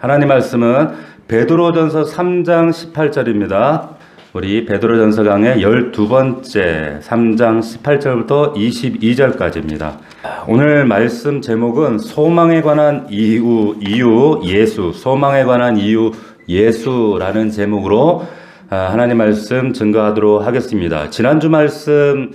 하나님 말씀은 베드로전서 3장 18절입니다. 우리 베드로전서 강의 12번째 3장 18절부터 22절까지입니다. 오늘 말씀 제목은 소망에 관한 이유 예수, 소망에 관한 이유 예수라는 제목으로 하나님 말씀 증거하도록 하겠습니다. 지난주 말씀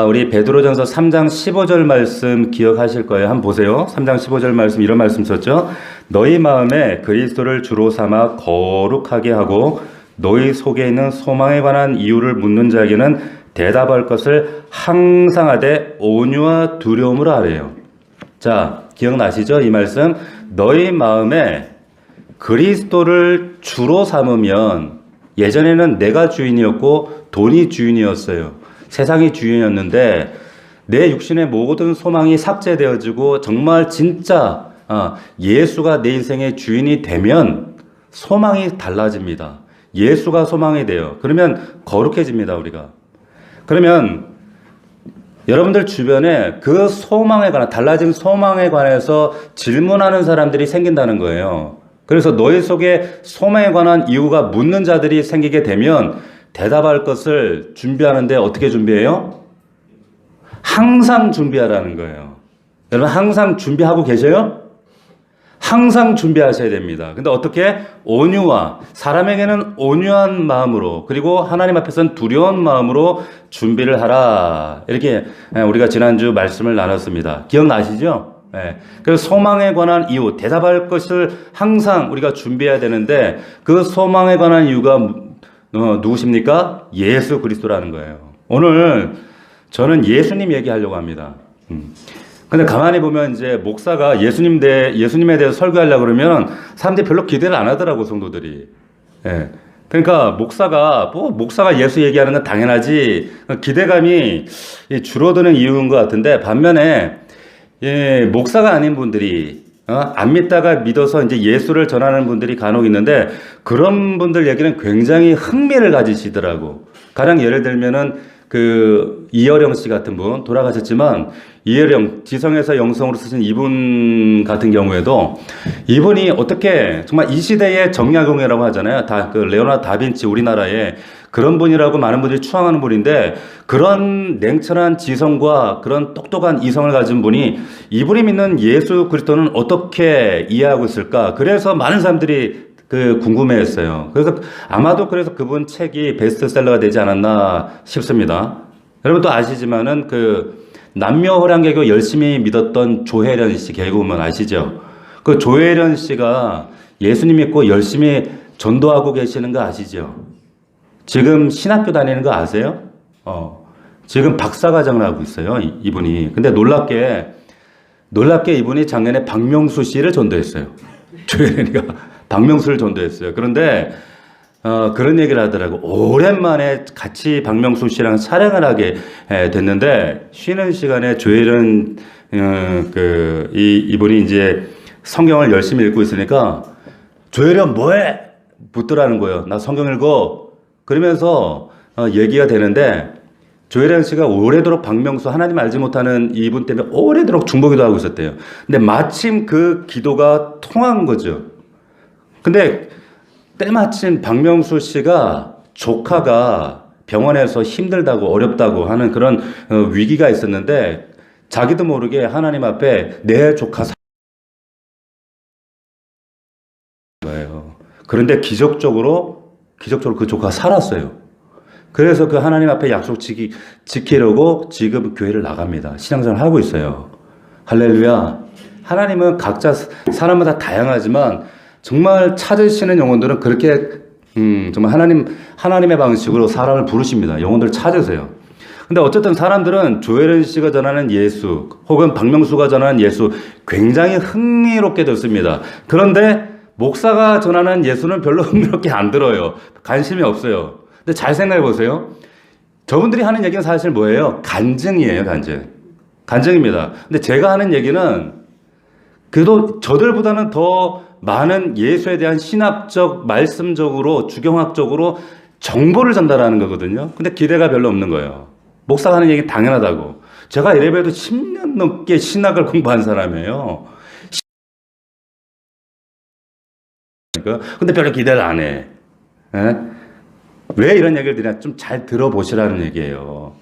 우리 베드로전서 3장 15절 말씀 기억하실 거예요. 한번 보세요. 3장 15절 말씀 이런 말씀 썼죠. 너희 마음에 그리스도를 주로 삼아 거룩하게 하고 너희 속에 있는 소망에 관한 이유를 묻는 자에게는 대답할 것을 항상 하되 온유와 두려움으로 하래요. 자, 기억나시죠? 이 말씀. 너희 마음에 그리스도를 주로 삼으면, 예전에는 내가 주인이었고 돈이 주인이었어요. 세상이 주인이었는데 내 육신의 모든 소망이 삭제되어지고 정말 진짜 예수가 내 인생의 주인이 되면 소망이 달라집니다. 예수가 소망이 돼요. 그러면 거룩해집니다, 우리가. 그러면 여러분들 주변에 그 소망에 관한, 달라진 소망에 관해서 질문하는 사람들이 생긴다는 거예요. 그래서 너희 속에 소망에 관한 이유가 묻는 자들이 생기게 되면 대답할 것을 준비하는데 어떻게 준비해요? 항상 준비하라는 거예요. 여러분 항상 준비하고 계셔요? 항상 준비하셔야 됩니다. 근데 어떻게? 온유와, 사람에게는 온유한 마음으로, 그리고 하나님 앞에서는 두려운 마음으로 준비를 하라. 이렇게 우리가 지난주 말씀을 나눴습니다. 기억나시죠? 네. 그래서 소망에 관한 이유, 대답할 것을 항상 우리가 준비해야 되는데 그 소망에 관한 이유가 누구십니까? 예수 그리스도라는 거예요. 오늘 저는 예수님 얘기하려고 합니다. 근데 가만히 보면 이제 목사가 예수님에 대해서 설교하려고 그러면 사람들이 별로 기대를 안 하더라고, 성도들이. 예. 그러니까 목사가 예수 얘기하는 건 당연하지, 기대감이 줄어드는 이유인 것 같은데, 반면에 목사가 아닌 분들이 안 믿다가 믿어서 이제 예수를 전하는 분들이 간혹 있는데, 그런 분들 얘기는 굉장히 흥미를 가지시더라고. 가령 예를 들면은 이어령 씨 같은 분 돌아가셨지만, 이어령 지성에서 영성으로 쓰신 이분 같은 경우에도 이분이 어떻게 정말 이 시대의 정약용이라고 하잖아요. 레오나르도 다빈치, 우리나라에 그런 분이라고 많은 분들이 추앙하는 분인데, 그런 냉철한 지성과 그런 똑똑한 이성을 가진 분이 이분이 믿는 예수 그리스도는 어떻게 이해하고 있을까? 그래서 많은 사람들이 궁금해했어요. 그래서 아마도 그래서 그분 책이 베스트셀러가 되지 않았나 싶습니다. 여러분 또 아시지만은 남녀호랑개교 열심히 믿었던 조혜련 씨, 개그우먼 아시죠? 그 조혜련 씨가 예수님 믿고 열심히 전도하고 계시는 거 아시죠? 지금 신학교 다니는 거 아세요? 지금 박사과정을 하고 있어요, 이분이. 근데 놀랍게 이분이 작년에 박명수 씨를 전도했어요. 조혜련이가 박명수를 전도했어요. 그런데 그런 얘기를 하더라고. 오랜만에 같이 박명수 씨랑 촬영을 하게 됐는데, 쉬는 시간에 조혜련 이분이 이제 성경을 열심히 읽고 있으니까 조혜련 뭐해? 묻더라는 거예요. 나 성경 읽어. 그러면서 얘기가 되는데, 조혜련 씨가 오래도록 박명수, 하나님 알지 못하는 이분 때문에 오래도록 중보기도 하고 있었대요. 근데 마침 그 기도가 통한 거죠. 근데 때마침 박명수 씨가 조카가 병원에서 힘들다고 어렵다고 하는 그런 위기가 있었는데, 자기도 모르게 하나님 앞에 내 조카 거예요. 그런데 기적적으로 그 조카가 살았어요. 그래서 그 하나님 앞에 약속 지키려고 지금 교회를 나갑니다. 신앙생활을 하고 있어요. 할렐루야. 하나님은 각자 사람마다 다양하지만 정말 찾으시는 영혼들은 그렇게 정말 하나님의 방식으로 사람을 부르십니다. 영혼들을 찾으세요. 근데 어쨌든 사람들은 조혜련 씨가 전하는 예수, 혹은 박명수가 전하는 예수 굉장히 흥미롭게 듣습니다. 그런데 목사가 전하는 예수는 별로 흥미롭게 안 들어요. 관심이 없어요. 근데 잘 생각해 보세요. 저분들이 하는 얘기는 사실 뭐예요? 간증이에요, 간증입니다. 근데 제가 하는 얘기는 그래도 저들보다는 더 많은 예수에 대한 신학적, 말씀적으로, 주경학적으로 정보를 전달하는 거거든요. 근데 기대가 별로 없는 거예요. 목사가 하는 얘기 당연하다고. 제가 이래봬도 10년 넘게 신학을 공부한 사람이에요. 근데 별로 기대를 안 해. 예? 왜 이런 얘기를 드리냐? 좀 잘 들어보시라는 얘기예요.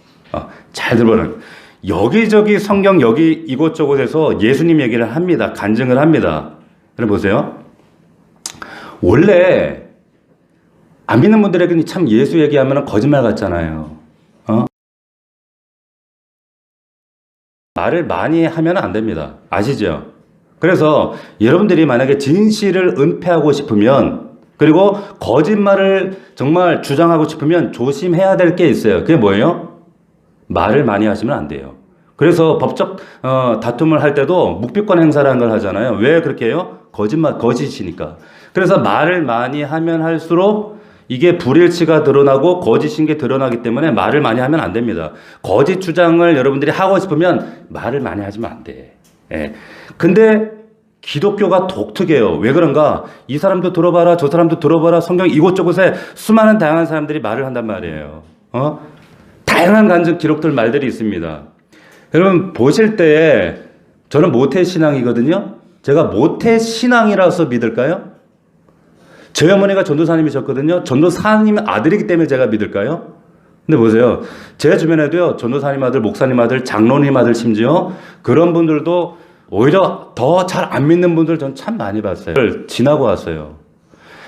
잘 들어보라는. 여기저기 성경 여기 이곳저곳에서 예수님 얘기를 합니다. 간증을 합니다. 여러분 보세요. 원래 안 믿는 분들에게는 참 예수 얘기하면 거짓말 같잖아요. 말을 많이 하면 안 됩니다. 아시죠? 그래서 여러분들이 만약에 진실을 은폐하고 싶으면 그리고 거짓말을 정말 주장하고 싶으면 조심해야 될 게 있어요. 그게 뭐예요? 말을 많이 하시면 안 돼요. 그래서 법적 다툼을 할 때도 묵비권 행사라는 걸 하잖아요. 왜 그렇게 해요? 거짓이니까. 그래서 말을 많이 하면 할수록 이게 불일치가 드러나고 거짓인 게 드러나기 때문에 말을 많이 하면 안 됩니다. 거짓 주장을 여러분들이 하고 싶으면 말을 많이 하시면 안 돼. 예. 근데 기독교가 독특해요. 왜 그런가? 이 사람도 들어봐라, 저 사람도 들어봐라. 성경 이곳저곳에 수많은 다양한 사람들이 말을 한단 말이에요. 다양한 간증 기록들 말들이 있습니다. 여러분 보실 때 저는 모태신앙이거든요. 제가 모태신앙이라서 믿을까요? 저희 어머니가 전도사님이셨거든요. 전도사님 아들이기 때문에 제가 믿을까요? 근데 보세요. 제 주변에도요. 전도사님 아들, 목사님 아들, 장로님 아들 심지어 그런 분들도 오히려 더 잘 안 믿는 분들 전 참 많이 봤어요. 지나고 왔어요.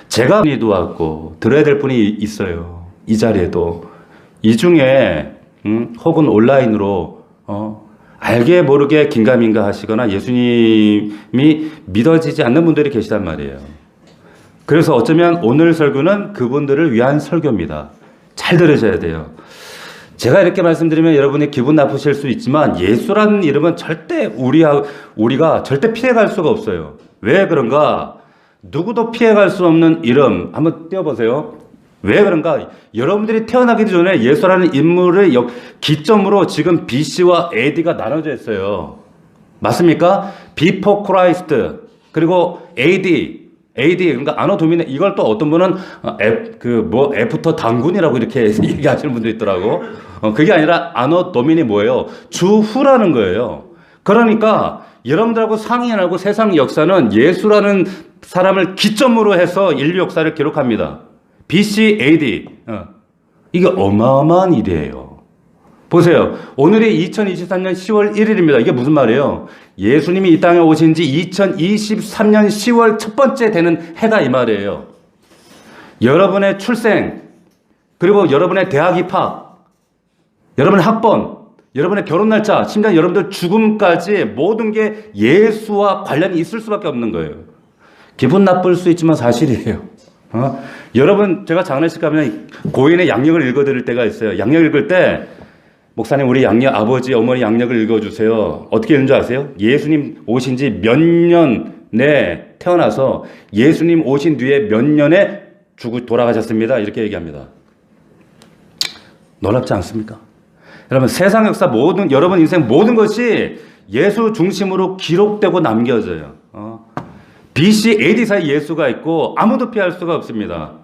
제가 분이도 왔고 들어야 될 분이 있어요. 이 자리에도. 이 중에 혹은 온라인으로 알게 모르게 긴가민가 하시거나 예수님이 믿어지지 않는 분들이 계시단 말이에요. 그래서 어쩌면 오늘 설교는 그분들을 위한 설교입니다. 잘 들으셔야 돼요. 제가 이렇게 말씀드리면 여러분이 기분 나쁘실 수 있지만 예수라는 이름은 절대 우리가 절대 피해갈 수가 없어요. 왜 그런가? 누구도 피해갈 수 없는 이름 한번 띄워보세요. 왜 그런가? 여러분들이 태어나기 전에 예수라는 인물을 기점으로 지금 BC와 AD가 나눠져 있어요. 맞습니까? Before Christ 그리고 AD 그러니까 아노 도미네 이걸 또 어떤 분은 애프터 당군이라고 이렇게 얘기하시는 분도 있더라고. 그게 아니라 아노 도미니 뭐예요? 주후라는 거예요. 그러니까 여러분들하고 상이 안 하고 세상 역사는 예수라는 사람을 기점으로 해서 인류 역사를 기록합니다. BC, AD. 이게 어마어마한 일이에요. 보세요. 오늘이 2023년 10월 1일입니다. 이게 무슨 말이에요? 예수님이 이 땅에 오신 지 2023년 10월 첫 번째 되는 해다 이 말이에요. 여러분의 출생, 그리고 여러분의 대학 입학, 여러분의 학번, 여러분의 결혼 날짜, 심지어 여러분들 죽음까지 모든 게 예수와 관련이 있을 수밖에 없는 거예요. 기분 나쁠 수 있지만 사실이에요. 여러분, 제가 장례식 가면 고인의 양력을 읽어드릴 때가 있어요. 양력 읽을 때 목사님 우리 양력 아버지 어머니 양력을 읽어주세요. 어떻게 읽는 줄 아세요? 예수님 오신 지 몇 년에 태어나서 예수님 오신 뒤에 몇 년에 돌아가셨습니다. 이렇게 얘기합니다. 놀랍지 않습니까? 여러분 세상 역사 여러분 인생 모든 것이 예수 중심으로 기록되고 남겨져요. BC, AD 사이 예수가 있고 아무도 피할 수가 없습니다.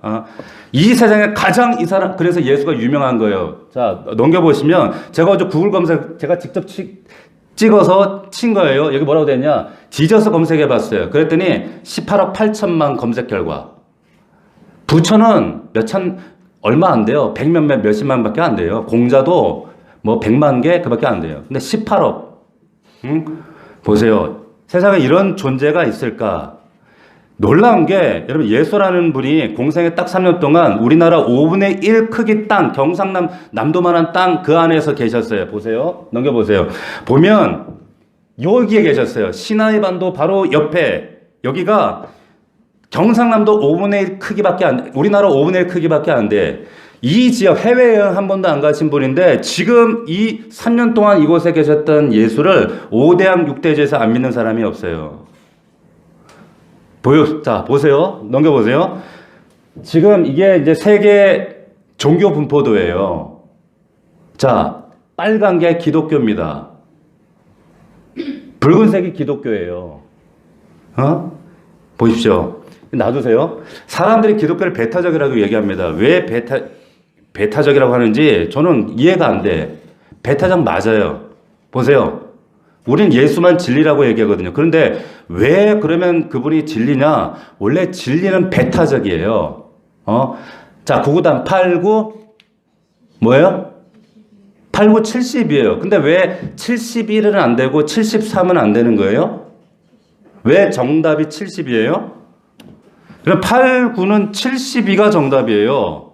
이 세상에 가장 이 사람 그래서 예수가 유명한 거예요. 자 넘겨보시면 제가 어제 구글 검색 제가 직접 찍어서 친 거예요. 여기 뭐라고 되냐? 지저스 검색해봤어요. 그랬더니 18억 8천만 검색 결과. 부처는 얼마 안 돼요. 100몇십만밖에 안 돼요. 공자도 뭐 100만 개 그밖에 안 돼요. 근데 18억. 보세요. 세상에 이런 존재가 있을까? 놀라운 게 여러분 예수라는 분이 공생에 딱 3년 동안 우리나라 5분의 1 크기 땅 경상남 남도만한 땅 그 안에서 계셨어요. 보세요. 넘겨보세요. 보면 여기에 계셨어요. 시나이 반도 바로 옆에 여기가 경상남도 5분의 1 크기밖에 우리나라 5분의 1 크기밖에 안 돼. 이 지역 해외여행 한 번도 안 가신 분인데 지금 이 3년 동안 이곳에 계셨던 예수를 5대양 6대제에서 안 믿는 사람이 없어요. 자, 보세요. 넘겨보세요. 지금 이게 이제 세계 종교 분포도예요. 자, 빨간 게 기독교입니다. 붉은색이 기독교예요. 보십시오. 놔두세요. 사람들이 기독교를 배타적이라고 얘기합니다. 왜 배타적이라고 하는지 저는 이해가 안 돼. 배타적 맞아요. 보세요. 우린 예수만 진리라고 얘기하거든요. 그런데 왜 그러면 그분이 진리냐? 원래 진리는 배타적이에요. 자, 구구단 89 뭐예요? 89, 70이에요. 근데 왜 71은 안 되고 73은 안 되는 거예요? 왜 정답이 70이에요? 그럼 89는 72가 정답이에요.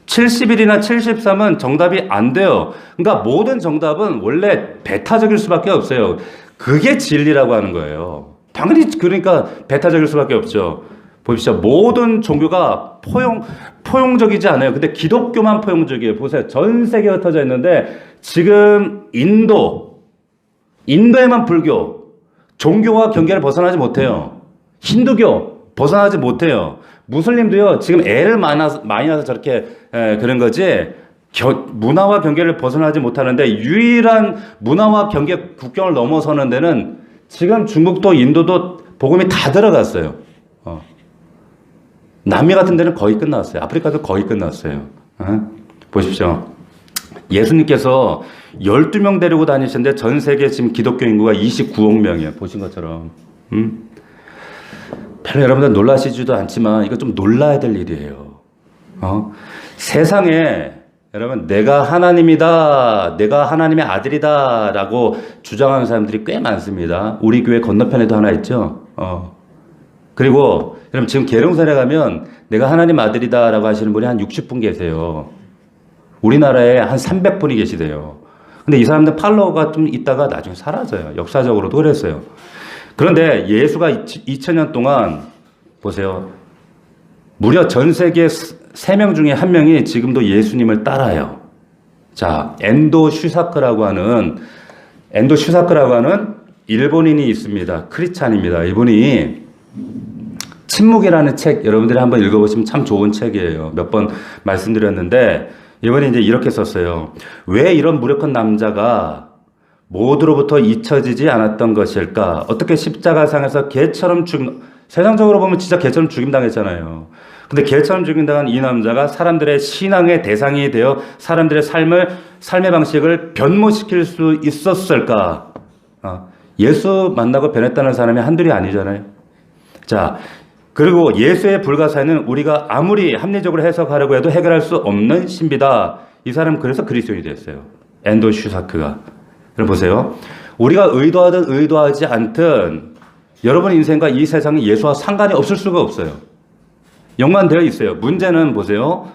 71이나 73은 정답이 안 돼요. 그러니까 모든 정답은 원래 배타적일 수밖에 없어요. 그게 진리라고 하는 거예요. 당연히 그러니까 배타적일 수밖에 없죠. 보십시오. 모든 종교가 포용적이지 않아요. 근데 기독교만 포용적이에요. 보세요. 전 세계에 흩어져 있는데 지금 인도에만 불교, 종교와 경계를 벗어나지 못해요. 힌두교 벗어나지 못해요. 무슬림도요. 지금 애를 많이 낳아서 저렇게 그런 거지 문화와 경계를 벗어나지 못하는데 유일한 문화와 경계 국경을 넘어서는 데는 지금 중국도 인도도 복음이 다 들어갔어요. 남미 같은 데는 거의 끝났어요. 아프리카도 거의 끝났어요. 보십시오. 예수님께서 12명 데리고 다니셨는데 전 세계 지금 기독교 인구가 29억 명이에요. 보신 것처럼. 별로 여러분들 놀라시지도 않지만 이거 좀 놀라야 될 일이에요. 세상에 여러분 내가 하나님이다, 내가 하나님의 아들이다 라고 주장하는 사람들이 꽤 많습니다. 우리 교회 건너편에도 하나 있죠. 그리고 여러분 지금 계룡산에 가면 내가 하나님 아들이다 라고 하시는 분이 한 60분 계세요. 우리나라에 한 300분이 계시대요. 근데 이 사람들 팔로워가 좀 있다가 나중에 사라져요. 역사적으로도 그랬어요. 그런데 예수가 2000년 동안 보세요. 무려 전 세계 3명 중에 1명이 지금도 예수님을 따라요. 자, 엔도 슈사크라고 하는 일본인이 있습니다. 크리스찬입니다. 이분이 침묵이라는 책 여러분들이 한번 읽어보시면 참 좋은 책이에요. 몇 번 말씀드렸는데 이번에 이제 이렇게 썼어요. 왜 이런 무력한 남자가 모두로부터 잊혀지지 않았던 것일까? 어떻게 십자가상에서 개처럼 세상적으로 보면 진짜 개처럼 죽임당했잖아요. 근데 개처럼 죽임당한 이 남자가 사람들의 신앙의 대상이 되어 사람들의 삶의 방식을 변모시킬 수 있었을까? 예수 만나고 변했다는 사람이 한둘이 아니잖아요. 자, 그리고 예수의 불가사의는 우리가 아무리 합리적으로 해석하려고 해도 해결할 수 없는 신비다. 이 사람 그래서 그리스도인이 됐어요. 엔도 슈사크가. 여러분 보세요. 우리가 의도하든 의도하지 않든 여러분 인생과 이 세상이 예수와 상관이 없을 수가 없어요. 연관되어 있어요. 문제는 보세요.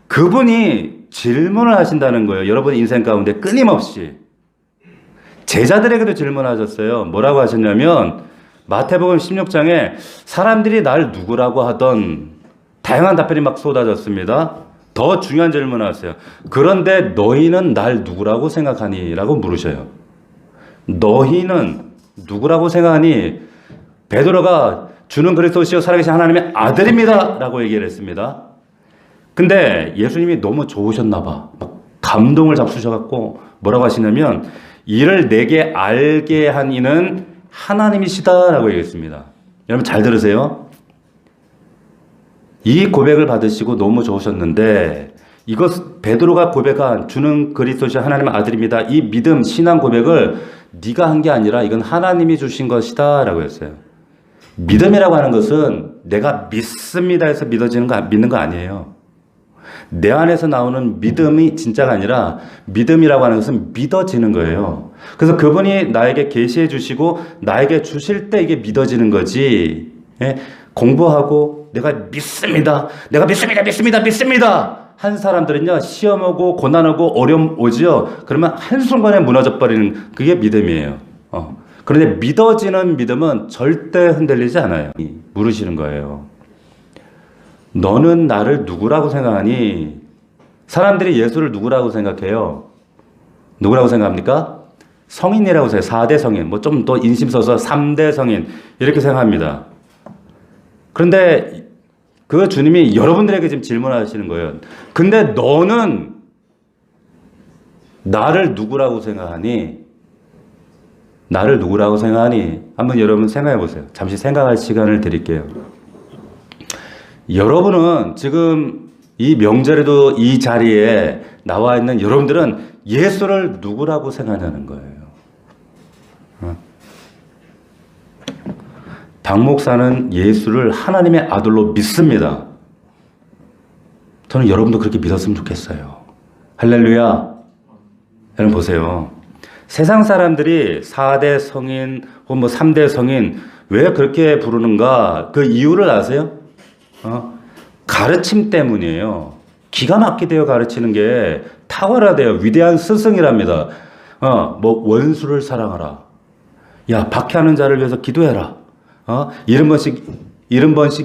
그분이 질문을 하신다는 거예요. 여러분 인생 가운데 끊임없이. 제자들에게도 질문하셨어요. 뭐라고 하셨냐면 마태복음 16장에 사람들이 날 누구라고 하던 다양한 답변이 막 쏟아졌습니다. 더 중요한 질문을 하세요. 그런데 너희는 날 누구라고 생각하니? 라고 물으셔요. 너희는 누구라고 생각하니? 베드로가 주는 그리스도시요 살아계신 하나님의 아들입니다. 라고 얘기를 했습니다. 근데 예수님이 너무 좋으셨나 봐. 감동을 잡수셔갖고 뭐라고 하시냐면 이를 내게 알게 한 이는 하나님이시다 라고 얘기했습니다. 여러분 잘 들으세요. 이 고백을 받으시고 너무 좋으셨는데 이것 베드로가 고백한 주는 그리스도시 하나님의 아들입니다. 이 믿음 신앙 고백을 네가 한 게 아니라 이건 하나님이 주신 것이다 라고 했어요. 믿음이라고 하는 것은 내가 믿습니다 해서 믿는 거 아니에요. 내 안에서 나오는 믿음이 진짜가 아니라 믿음이라고 하는 것은 믿어지는 거예요. 그래서 그분이 나에게 계시해 주시고 나에게 주실 때 이게 믿어지는 거지. 공부하고 내가 믿습니다. 내가 믿습니다. 한 사람들은요, 시험 오고 고난 오고 어려움 오지요. 그러면 한순간에 무너져 버리는 그게 믿음이에요. 그런데 믿어지는 믿음은 절대 흔들리지 않아요. 물으시는 거예요. 너는 나를 누구라고 생각하니? 사람들이 예수를 누구라고 생각해요? 누구라고 생각합니까? 성인이라고 생각해요. 4대 성인, 뭐 좀 더 인심 써서 3대 성인 이렇게 생각합니다. 그런데 그 주님이 여러분들에게 지금 질문하시는 거예요. 근데 너는 나를 누구라고 생각하니? 나를 누구라고 생각하니? 한번 여러분 생각해 보세요. 잠시 생각할 시간을 드릴게요. 여러분은 지금 이 명절에도 이 자리에 나와 있는 여러분들은 예수를 누구라고 생각하냐는 거예요. 박 목사는 예수를 하나님의 아들로 믿습니다. 저는 여러분도 그렇게 믿었으면 좋겠어요. 할렐루야. 여러분 보세요. 세상 사람들이 4대 성인 혹은 뭐 3대 성인 왜 그렇게 부르는가? 그 이유를 아세요? 가르침 때문이에요. 기가 막히대요. 가르치는 게 탁월하대요. 위대한 스승이랍니다. 뭐 원수를 사랑하라. 야, 박해하는 자를 위해서 기도해라. 70번씩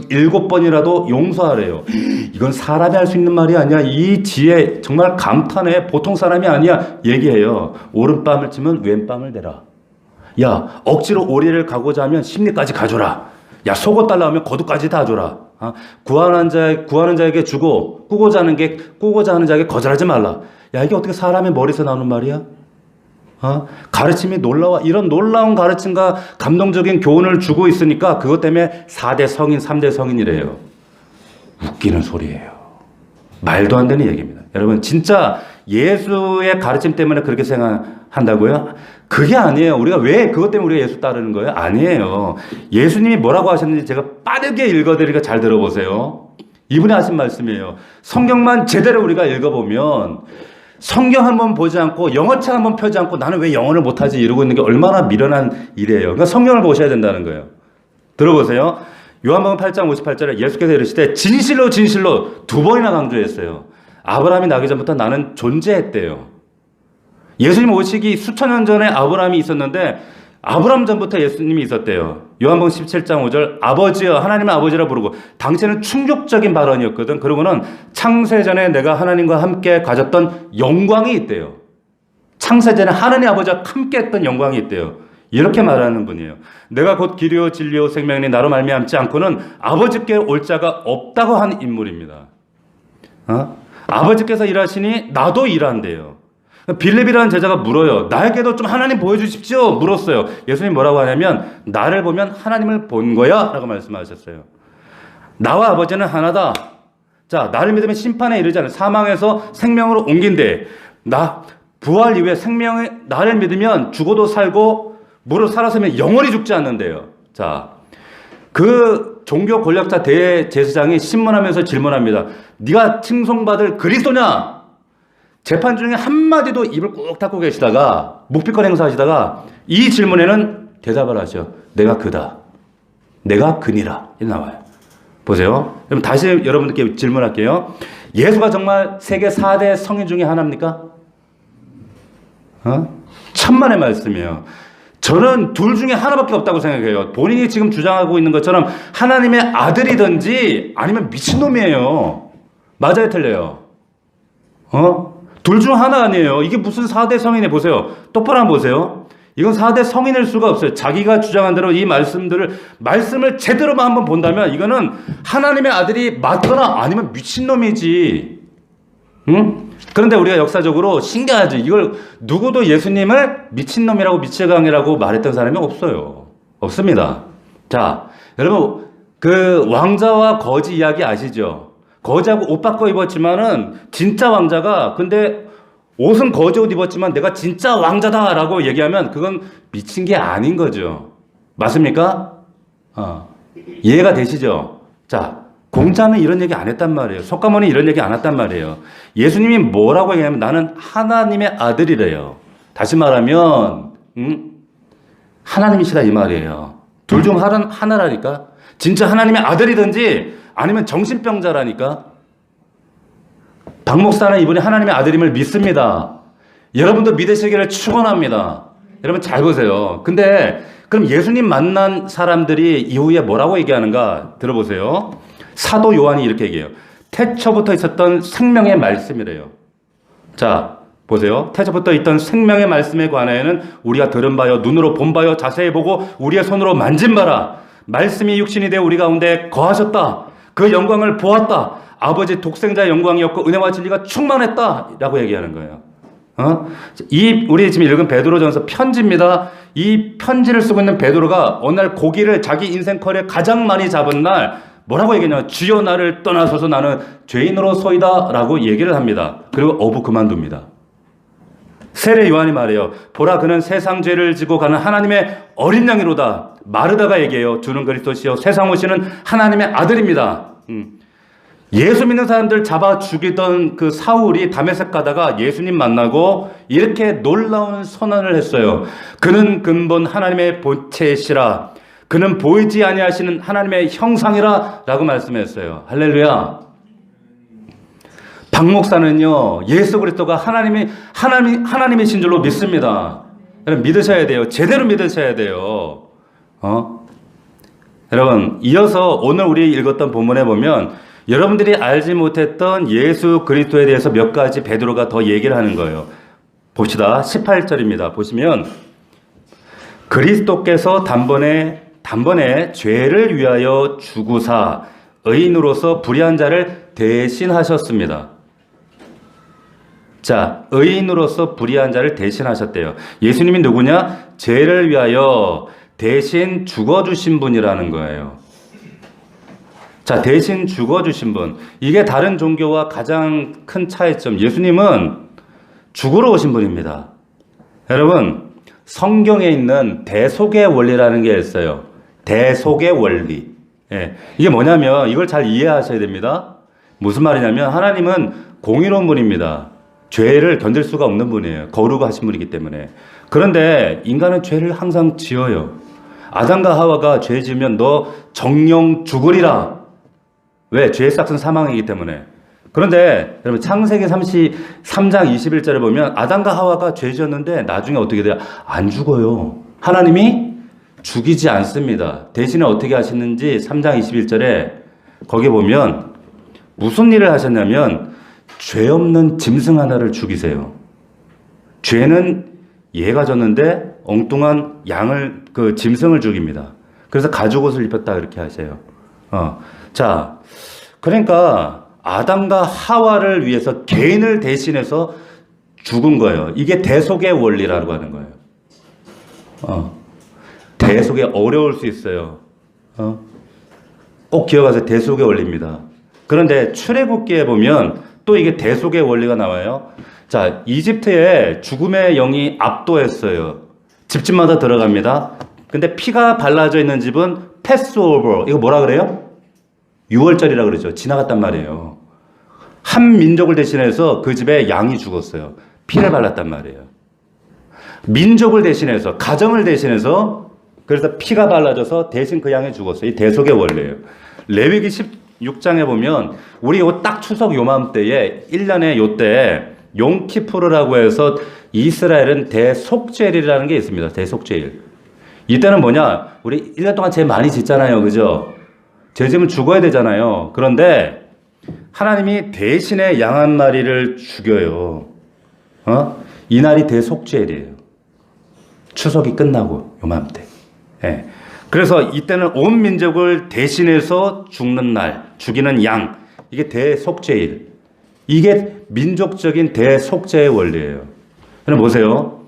7번이라도 용서하래요. 이건 사람이 할 수 있는 말이 아니야. 이 지혜 정말 감탄해. 보통 사람이 아니야. 얘기해요. 오른뺨을 치면 왼뺨을 대라. 야, 억지로 오리를 가고자 하면 심리까지 가줘라. 야, 속옷 달라 하면 겉옷까지 다 줘라. 구하는 자에게 주고 꾸고자 하는 자에게 거절하지 말라. 야, 이게 어떻게 사람의 머리에서 나오는 말이야? 가르침이 놀라워. 이런 놀라운 가르침과 감동적인 교훈을 주고 있으니까 그것 때문에 4대 성인, 3대 성인이래요. 웃기는 소리예요. 말도 안 되는 얘기입니다. 여러분, 진짜 예수의 가르침 때문에 그렇게 생각한다고요? 그게 아니에요. 우리가 왜 그것 때문에 우리가 예수 따르는 거예요? 아니에요. 예수님이 뭐라고 하셨는지 제가 빠르게 읽어드리니까 잘 들어보세요. 이분이 하신 말씀이에요. 성경만 제대로 우리가 읽어보면 성경 한번 보지 않고 영어책 한번 펴지 않고 나는 왜 영어를 못하지 이러고 있는 게 얼마나 미련한 일이에요. 그러니까 성경을 보셔야 된다는 거예요. 들어보세요. 요한복음 8장 58절에 예수께서 이르시되 진실로 진실로 2번이나 강조했어요. 아브라함이 나기 전부터 나는 존재했대요. 예수님 오시기 수천 년 전에 아브라함이 있었는데 아브라함 전부터 예수님이 있었대요. 요한복음 17장 5절 아버지여 하나님을 아버지라 부르고 당시에는 충격적인 발언이었거든. 그러고는 창세전에 내가 하나님과 함께 가졌던 영광이 있대요. 창세전에 하나님 아버지와 함께 했던 영광이 있대요. 이렇게 말하는 분이에요. 내가 곧 길이요 진리요 생명이니 나로 말미암지 않고는 아버지께 올 자가 없다고 한 인물입니다. 아버지께서 일하시니 나도 일한대요. 빌립이라는 제자가 물어요. 나에게도 좀 하나님 보여주십시오. 물었어요. 예수님 뭐라고 하냐면 나를 보면 하나님을 본 거야 라고 말씀하셨어요. 나와 아버지는 하나다. 자, 나를 믿으면 심판에 이르지 않아. 사망에서 생명으로 옮긴대. 부활 이후에 나를 믿으면 죽어도 살고 무릇 살아서면 영원히 죽지 않는데요. 자, 그 종교 권력자 대제사장이 신문하면서 질문합니다. 네가 칭송받을 그리스도냐? 재판 중에 한마디도 입을 꾹 닫고 계시다가 묵비권 행사하시다가 이 질문에는 대답을 하죠. 내가 그다. 내가 그니라. 이 나와요. 보세요. 그럼 다시 여러분들께 질문할게요. 예수가 정말 세계 4대 성인 중에 하나입니까? 천만의 말씀이에요. 저는 둘 중에 하나밖에 없다고 생각해요. 본인이 지금 주장하고 있는 것처럼 하나님의 아들이든지 아니면 미친놈이에요. 맞아요, 틀려요? 둘 중 하나 아니에요. 이게 무슨 4대 성인이 보세요. 똑바로 한번 보세요. 이건 4대 성인일 수가 없어요. 자기가 주장한 대로 이 말씀을 제대로만 한번 본다면 이거는 하나님의 아들이 맞거나 아니면 미친놈이지. 응? 그런데 우리가 역사적으로 신기하지. 이걸 누구도 예수님을 미친놈이라고 미치광이라고 말했던 사람이 없어요. 없습니다. 자, 여러분 그 왕자와 거지 이야기 아시죠? 거지하고 옷 바꿔 입었지만은 진짜 왕자가 근데 옷은 거지 옷 입었지만 내가 진짜 왕자다라고 얘기하면 그건 미친 게 아닌 거죠. 맞습니까? 이해가 되시죠? 자, 공자는 이런 얘기 안 했단 말이에요. 석가모니 이런 얘기 안 했단 말이에요. 예수님이 뭐라고 얘기하면 나는 하나님의 아들이래요. 다시 말하면 하나님이시다 이 말이에요. 둘 중 하나라니까. 진짜 하나님의 아들이든지 아니면 정신병자라니까. 박 목사는 이분이 하나님의 아들임을 믿습니다. 여러분도 믿으시기를 축원합니다. 여러분 잘 보세요. 근데 그럼 예수님 만난 사람들이 이후에 뭐라고 얘기하는가 들어보세요. 사도 요한이 이렇게 얘기해요. 태초부터 있었던 생명의 말씀이래요. 자, 보세요. 태초부터 있던 생명의 말씀에 관하여는 우리가 들은 바요, 눈으로 본 바요, 자세히 보고 우리의 손으로 만진 바라. 말씀이 육신이 되어 우리 가운데 거하셨다. 그 영광을 보았다. 아버지 독생자의 영광이었고 은혜와 진리가 충만했다. 라고 얘기하는 거예요. 우리 지금 읽은 베드로전서 편지입니다. 이 편지를 쓰고 있는 베드로가 어느 날 고기를 자기 인생 커리에 가장 많이 잡은 날 뭐라고 얘기하냐면 주여 나를 떠나소서 나는 죄인으로서이다 라고 얘기를 합니다. 그리고 그만둡니다. 세례 요한이 말해요. 보라, 그는 세상 죄를 지고 가는 하나님의 어린 양이로다. 마르다가 얘기해요. 주는 그리스도시요 세상 오시는 하나님의 아들입니다. 예수 믿는 사람들 잡아 죽이던 그 사울이 다메섹 가다가 예수님 만나고 이렇게 놀라운 선언을 했어요. 그는 근본 하나님의 본체시라. 그는 보이지 아니하시는 하나님의 형상이라 라고 말씀했어요. 할렐루야. 박 목사는요, 예수 그리스도가 하나님이신 줄로 믿습니다. 여러분, 믿으셔야 돼요. 제대로 믿으셔야 돼요. 여러분, 이어서 오늘 우리 읽었던 본문에 보면 여러분들이 알지 못했던 예수 그리스도에 대해서 몇 가지 베드로가 더 얘기를 하는 거예요. 봅시다. 18절입니다. 보시면 그리스도께서 단번에 죄를 위하여 죽으사 의인으로서 불의한 자를 대신하셨습니다. 자, 의인으로서 불의한 자를 대신하셨대요. 예수님이 누구냐? 죄를 위하여 대신 죽어주신 분이라는 거예요. 자, 대신 죽어주신 분. 이게 다른 종교와 가장 큰 차이점. 예수님은 죽으러 오신 분입니다. 여러분, 성경에 있는 대속의 원리라는 게 있어요. 대속의 원리. 예. 이게 뭐냐면 이걸 잘 이해하셔야 됩니다. 무슨 말이냐면 하나님은 공의로운 분입니다. 죄를 견딜 수가 없는 분이에요. 거룩하신 분이기 때문에. 그런데 인간은 죄를 항상 지어요. 아담과 하와가 죄 지으면 너 정령 죽으리라. 왜? 죄의 싹은 사망이기 때문에. 그런데 여러분 창세기 33장 21절에 보면 아담과 하와가 죄 지었는데 나중에 어떻게 돼요? 안 죽어요. 하나님이 죽이지 않습니다. 대신에 어떻게 하시는지 3장 21절에 거기 보면 무슨 일을 하셨냐면 죄 없는 짐승 하나를 죽이세요. 죄는 얘가 졌는데 엉뚱한 그 짐승을 죽입니다. 그래서 가죽옷을 입혔다 그렇게 하세요. 자, 그러니까 아담과 하와를 위해서 개인을 대신해서 죽은 거예요. 이게 대속의 원리라고 하는 거예요. 대속이 어려울 수 있어요. 꼭 기억하세요. 대속의 원리입니다. 그런데 출애굽기에 보면 또 이게 대속의 원리가 나와요. 자, 이집트에 죽음의 영이 압도했어요. 집집마다 들어갑니다. 근데 피가 발라져 있는 집은 패스오버. 이거 뭐라 그래요? 6월절이라 그러죠. 지나갔단 말이에요. 한 민족을 대신해서 그 집에 양이 죽었어요. 피를 발랐단 말이에요. 민족을 대신해서, 가정을 대신해서, 그래서 피가 발라져서 대신 그 양이 죽었어요. 이 대속의 원리예요. 레위기 16장에 보면 우리 딱 추석 요맘때에 1년에 요때 용키푸르라고 해서 이스라엘은 대속죄일이라는 게 있습니다. 대속죄일. 이때는 뭐냐? 우리 1년 동안 죄 많이 짓잖아요. 그죠? 죄 지으면 죽어야 되잖아요. 그런데 하나님이 대신에 양 한 마리를 죽여요. 이 날이 대속죄일이에요. 추석이 끝나고 요맘때. 예. 그래서 이때는 온 민족을 대신해서 죽는 날, 죽이는 양. 이게 대속죄일. 이게 민족적인 대속죄의 원리예요. 그럼 보세요.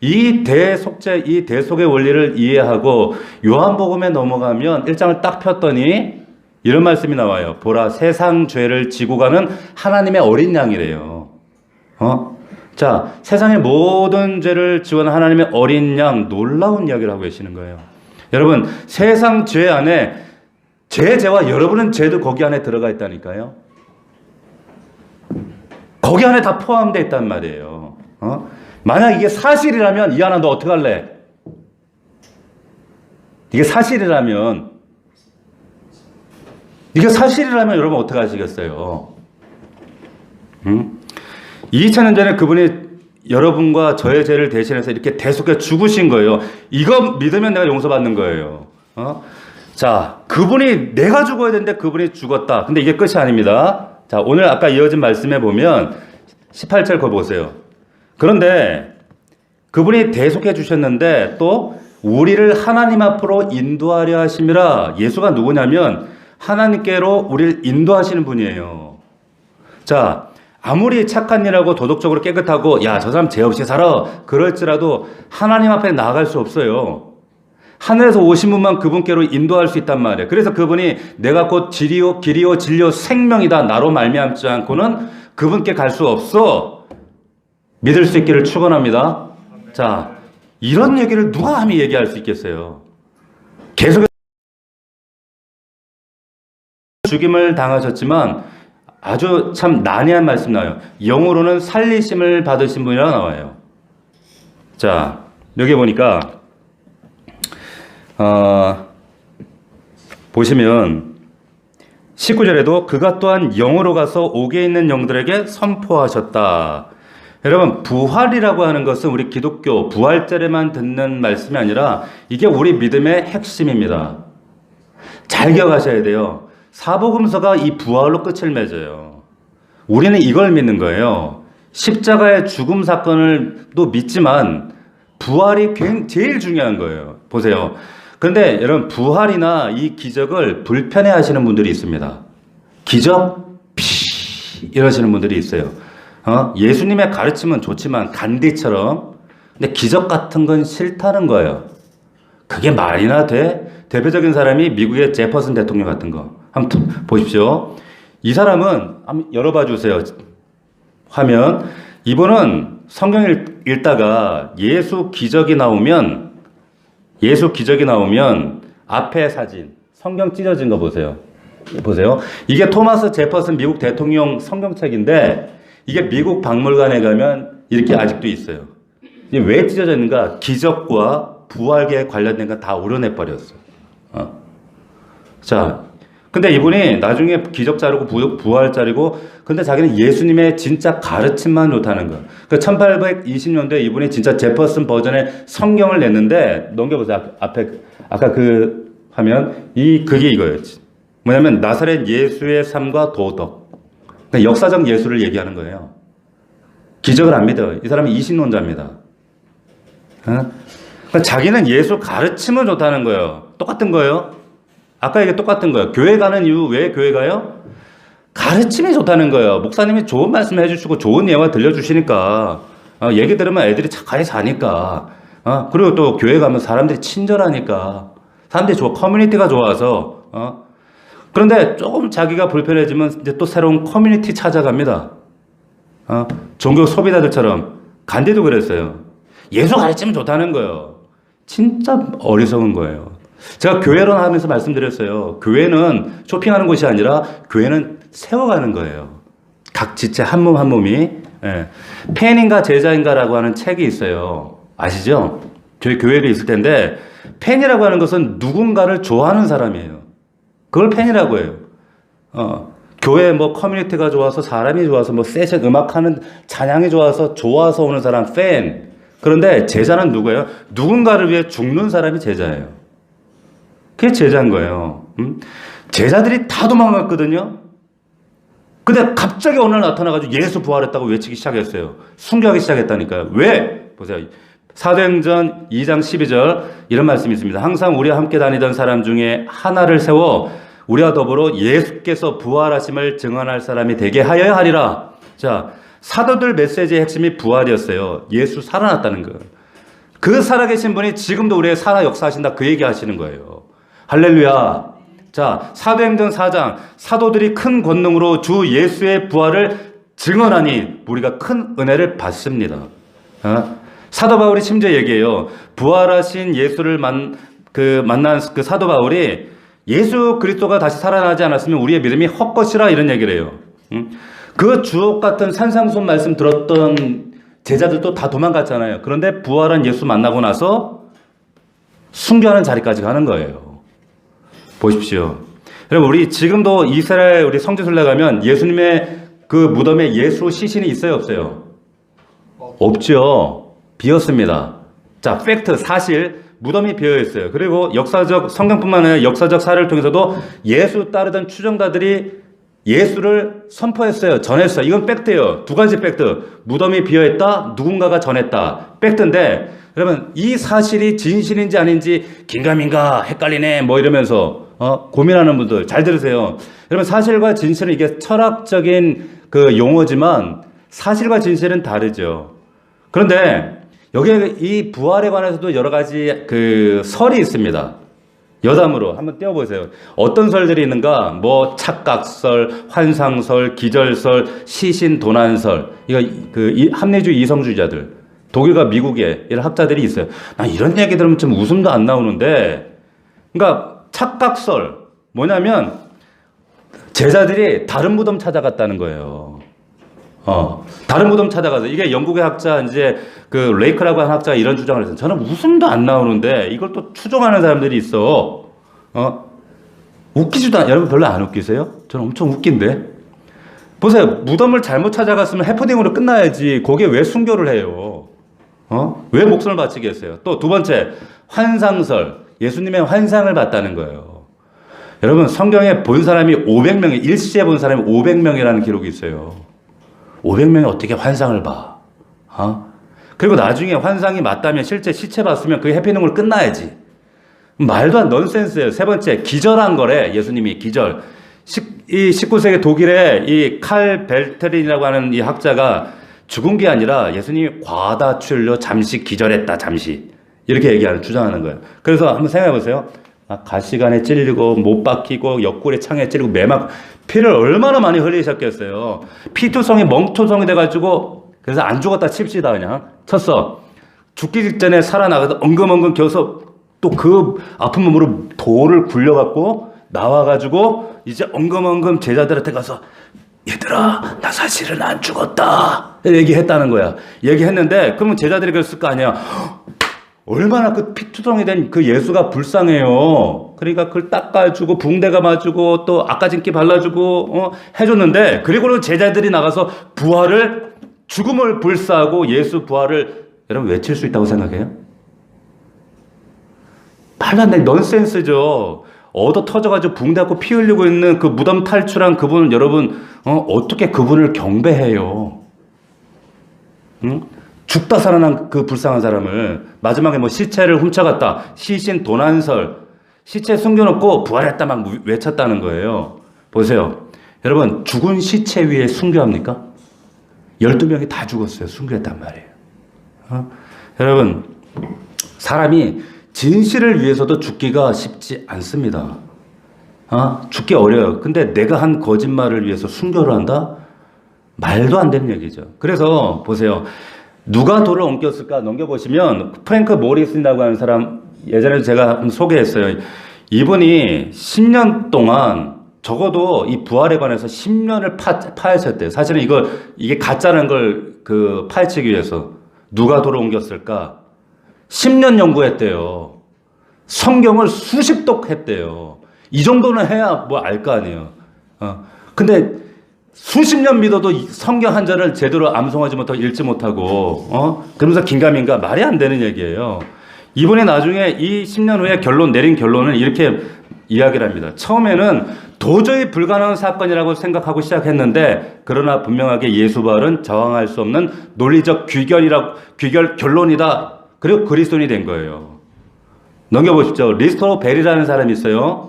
이 대속의 원리를 이해하고 요한복음에 넘어가면 1장을 딱 폈더니 이런 말씀이 나와요. 보라, 세상 죄를 지고 가는 하나님의 어린 양이래요. 자, 세상의 모든 죄를 지원한 하나님의 어린 양, 놀라운 이야기를 하고 계시는 거예요. 여러분, 세상 죄 안에 제 죄와 여러분은 죄도 거기 안에 들어가 있다니까요. 거기 안에 다 포함되어 있단 말이에요. 만약 이게 사실이라면 이하나 너 어떡할래? 이게 사실이라면 여러분 어떡하시겠어요? 2000년 전에 그분이 여러분과 저의 죄를 대신해서 이렇게 대속해 죽으신 거예요. 이거 믿으면 내가 용서받는 거예요. 자, 그분이 내가 죽어야 되는데 그분이 죽었다. 근데 이게 끝이 아닙니다. 자, 오늘 아까 이어진 말씀에 보면 18절 거 보세요. 그런데 그분이 대속해 주셨는데 또 우리를 하나님 앞으로 인도하려 하심이라. 예수가 누구냐면 하나님께로 우리를 인도하시는 분이에요. 자, 아무리 착한 일하고 도덕적으로 깨끗하고 야, 저 사람 죄 없이 살아 그럴지라도 하나님 앞에 나아갈 수 없어요. 하늘에서 오신 분만 그분께로 인도할 수 있단 말이에요. 그래서 그분이 내가 곧 길이요 진리요 생명이다. 나로 말미암지 않고는 그분께 갈 수 없어. 믿을 수 있기를 축원합니다. 자, 이런 얘기를 누가 감히 얘기할 수 있겠어요? 계속 죽임을 당하셨지만 아주 참 난해한 말씀 나와요. 영으로는 살리심을 받으신 분이라 나와요. 자, 여기 보니까 보시면 19절에도 그가 또한 영으로 가서 옥에 있는 영들에게 선포하셨다. 여러분, 부활이라고 하는 것은 우리 기독교 부활절에만 듣는 말씀이 아니라 이게 우리 믿음의 핵심입니다. 잘 기억하셔야 돼요. 사복음서가 이 부활로 끝을 맺어요. 우리는 이걸 믿는 거예요. 십자가의 죽음 사건을 또 믿지만 부활이 제일 중요한 거예요. 보세요. 그런데 여러분, 부활이나 이 기적을 불편해 하시는 분들이 있습니다. 기적? 이러시는 분들이 있어요. 예수님의 가르침은 좋지만 간디처럼, 근데 기적 같은 건 싫다는 거예요. 그게 말이나 돼? 대표적인 사람이 미국의 제퍼슨 대통령 같은 거. 한번 보십시오. 이 사람은 한번 열어봐 주세요. 화면. 이분은 성경 읽다가 예수 기적이 나오면 앞에 사진, 성경 찢어진 거 보세요. 보세요. 이게 토마스 제퍼슨 미국 대통령 성경책인데 이게 미국 박물관에 가면 이렇게 아직도 있어요. 이게 왜 찢어져 있는가? 기적과 부활계에 관련된 건 다 오려내 버렸어요. 자, 근데 이분이 나중에 기적 자르고 부활 자르고, 근데 자기는 예수님의 진짜 가르침만 좋다는 거예요. 그 1820년도에 이분이 진짜 제퍼슨 버전의 성경을 냈는데, 넘겨보세요. 앞에, 아까 그 화면. 그게 이거예요. 뭐냐면, 나사렛 예수의 삶과 도덕. 그러니까 역사적 예수를 얘기하는 거예요. 기적을 안 믿어요. 이 사람은 이신론자입니다. 그러니까 자기는 예수 가르침은 좋다는 거예요. 똑같은 거예요. 아까 이게 똑같은 거예요. 교회 가는 이유 왜 교회 가요? 가르침이 좋다는 거예요. 목사님이 좋은 말씀 해주시고 좋은 예화 들려주시니까 얘기 들으면 애들이 착하게 사니까 그리고 또 교회 가면 사람들이 친절하니까 사람들이 커뮤니티가 좋아서 그런데 조금 자기가 불편해지면 이제 또 새로운 커뮤니티 찾아갑니다. 종교 소비자들처럼 간디도 그랬어요. 예수 가르치면 좋다는 거예요. 진짜 어리석은 거예요. 제가 교회론 하면서 말씀드렸어요. 교회는 쇼핑하는 곳이 아니라 교회는 세워가는 거예요. 각 지체 한 몸 한 몸이. 팬인가 제자인가라고 하는 책이 있어요. 아시죠? 저희 교회도 있을 텐데 팬이라고 하는 것은 누군가를 좋아하는 사람이에요. 그걸 팬이라고 해요. 교회 커뮤니티가 좋아서 사람이 좋아서 세션 음악하는 찬양이 좋아서 오는 사람 팬. 그런데 제자는 누구예요? 누군가를 위해 죽는 사람이 제자예요. 그게 제자인 거예요. 제자들이 다 도망갔거든요. 근데 갑자기 어느 날 나타나가지고 예수 부활했다고 외치기 시작했어요. 순교하기 시작했다니까요. 왜? 보세요. 사도행전 2장 12절 이런 말씀이 있습니다. 항상 우리와 함께 다니던 사람 중에 하나를 세워 우리와 더불어 예수께서 부활하심을 증언할 사람이 되게 하여야 하리라. 자, 사도들 메시지의 핵심이 부활이었어요. 예수 살아났다는 거예요. 그 살아계신 분이 지금도 우리의 살아 역사하신다, 그 얘기 하시는 거예요. 할렐루야. 자, 사도행전 4장 사도들이 큰 권능으로 주 예수의 부활을 증언하니 우리가 큰 은혜를 받습니다. 사도 바울이 심지어 얘기해요. 부활하신 예수를 만난 그 사도 바울이 예수 그리스도가 다시 살아나지 않았으면 우리의 믿음이 헛것이라 이런 얘기를 해요. 그 주옥 같은 산상수훈 말씀 들었던 제자들도 다 도망갔잖아요. 그런데 부활한 예수 만나고 나서 순교하는 자리까지 가는 거예요. 보십시오. 여러분, 우리 지금도 이스라엘 우리 성지순례 가면 예수님의 그 무덤에 예수 시신이 있어요, 없어요? 없죠. 비었습니다. 자, 팩트, 사실 무덤이 비어 있어요. 그리고 역사적 성경뿐만 아니라 역사적 사례를 통해서도 예수 따르던 추종자들이 예수를 선포했어요. 전했어요. 이건 팩트예요. 두 가지 팩트. 무덤이 비어있다. 누군가가 전했다. 팩트인데 여러분, 이 사실이 진실인지 아닌지 긴가민가 헷갈리네 이러면서 고민하는 분들 잘 들으세요. 여러분, 사실과 진실은 이게 철학적인 그 용어지만 사실과 진실은 다르죠. 그런데 여기 이 부활에 관해서도 여러 가지 그 설이 있습니다. 여담으로 한번 띄워보세요. 어떤 설들이 있는가? 뭐 착각설, 환상설, 기절설, 시신 도난설. 이거 합리주의 이성주의자들, 독일과 미국의 이런 학자들이 있어요. 난 이런 얘기 들으면 좀 웃음도 안 나오는데, 그러니까 착각설 뭐냐면 제자들이 다른 무덤 찾아갔다는 거예요. 다른 무덤 찾아가서, 이게 영국의 학자 이제 그 레이크라고 하는 학자가 이런 주장을 했어요. 저는 웃음도 안 나오는데 이걸 또 추종하는 사람들이 있어. 웃기지도 여러분 별로 안 웃기세요? 저는 엄청 웃긴데. 보세요. 무덤을 잘못 찾아갔으면 해프닝으로 끝나야지. 거기에 왜 순교를 해요? 왜 목숨을 바치겠어요? 또 두 번째, 환상설. 예수님의 환상을 봤다는 거예요. 여러분, 성경에 본 사람이 500명이, 일시에 본 사람이 500명이라는 기록이 있어요. 500명이 어떻게 환상을 봐? 그리고 나중에 환상이 맞다면 실제 시체 봤으면 그게 해피닝으로 끝나야지. 말도 안 넌센스예요. 세 번째, 기절한 거래. 예수님이 기절. 이 19세기 독일의 이 칼 벨테린이라고 하는 이 학자가 죽은 게 아니라 예수님이 과다출료 잠시 기절했다. 잠시. 이렇게 주장하는 거예요. 그래서 한번 생각해 보세요. 가시관에 찔리고 못 박히고 옆구리 창에 찔리고 매막 피를 얼마나 많이 흘리셨겠어요. 피투성이 멍투성이 돼가지고, 그래서 안 죽었다 칩시다. 그냥 쳤어. 죽기 직전에 살아나가서 엉금엉금 겨서 또 그 아픈 몸으로 돌을 굴려갖고 나와가지고 이제 엉금엉금 제자들한테 가서, 얘들아 나 사실은 안 죽었다 얘기했다는 거야. 얘기했는데 그러면 제자들이 그랬을 거 아니야. 얼마나 그 피투성이 된 그 예수가 불쌍해요. 그러니까 그걸 닦아주고 붕대가 맞주고 또 아까진기 발라주고 해줬는데, 그리고는 제자들이 나가서 부활을, 죽음을 불사하고 예수 부활을 여러분 외칠 수 있다고 생각해요? 말도 안 돼. 넌센스죠. 얻어 터져가지고 붕대 갖고 피 흘리고 있는 그 무덤 탈출한 그분은 여러분 어떻게 그분을 경배해요? 응? 죽다 살아난 그 불쌍한 사람을 마지막에 뭐 시체를 훔쳐갔다, 시신 도난설, 시체 숨겨놓고 부활했다 막 외쳤다는 거예요. 보세요. 여러분, 죽은 시체 위에 순교합니까? 12명이 다 죽었어요. 순교했단 말이에요. 여러분, 사람이 진실을 위해서도 죽기가 쉽지 않습니다. 죽기 어려워요. 근데 내가 한 거짓말을 위해서 순교를 한다? 말도 안 되는 얘기죠. 그래서 보세요. 누가 돌을 옮겼을까 넘겨보시면 프랭크 모리슨이라고 하는 사람, 예전에 제가 소개했어요. 이분이 10년 동안 적어도 이 부활에 관해서 10년을 파헤쳤대요. 사실은 이게 가짜라는 걸 파헤치기 위해서 누가 돌을 옮겼을까 10년 연구했대요. 성경을 수십 독 했대요. 이 정도는 해야 뭐 알 거 아니에요. 근데 수십 년 믿어도 성경 한 절을 제대로 암송하지 못하고 읽지 못하고, 그러면서 긴가민가 말이 안 되는 얘기예요. 이분이 나중에 이 10년 후에 내린 결론은 이렇게 이야기를 합니다. 처음에는 도저히 불가능한 사건이라고 생각하고 시작했는데, 그러나 분명하게 예수 부활은 저항할 수 없는 논리적 결론이다. 그리고 그리스도인이 된 거예요. 넘겨보십시오. 리스토 벨이라는 사람이 있어요.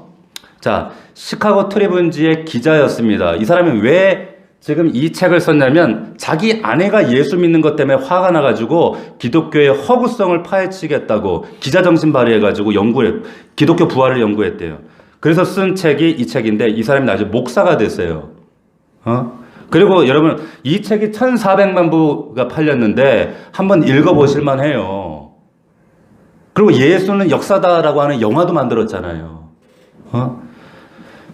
자, 시카고 트리뷴지의 기자였습니다. 이 사람이 왜 지금 이 책을 썼냐면, 자기 아내가 예수 믿는 것 때문에 화가 나가지고 기독교의 허구성을 파헤치겠다고 기자정신 발휘해가지고 기독교 부활을 연구했대요. 그래서 쓴 책이 이 책인데, 이 사람이 나중에 목사가 됐어요. 그리고 여러분, 이 책이 1,400만 부가 팔렸는데 한번 읽어보실만 해요. 그리고 예수는 역사다라고 하는 영화도 만들었잖아요.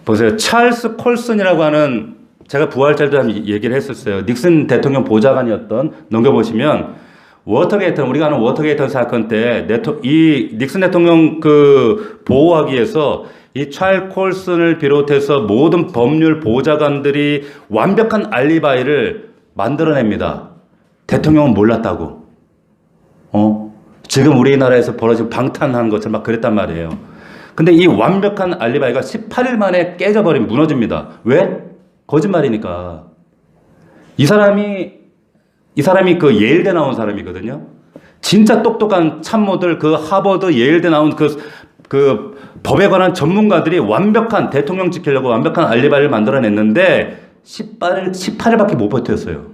보세요. 찰스 콜슨이라고 하는, 제가 부활절도 한번 얘기를 했었어요. 닉슨 대통령 보좌관이었던, 넘겨보시면 워터게이트, 우리가 아는 워터게이트 사건 때 이 닉슨 대통령 보호하기 위해서 이 찰스 콜슨을 비롯해서 모든 법률 보좌관들이 완벽한 알리바이를 만들어냅니다. 대통령은 몰랐다고. 지금 우리나라에서 벌어진 방탄하는 것처럼 막 그랬단 말이에요. 근데 이 완벽한 알리바이가 18일 만에 무너집니다. 왜? 거짓말이니까. 이 사람이 그 예일대 나온 사람이거든요. 진짜 똑똑한 참모들, 하버드, 예일대 나온 그 법에 관한 전문가들이 대통령 지키려고 완벽한 알리바이를 만들어냈는데 18일밖에 못 버텼어요.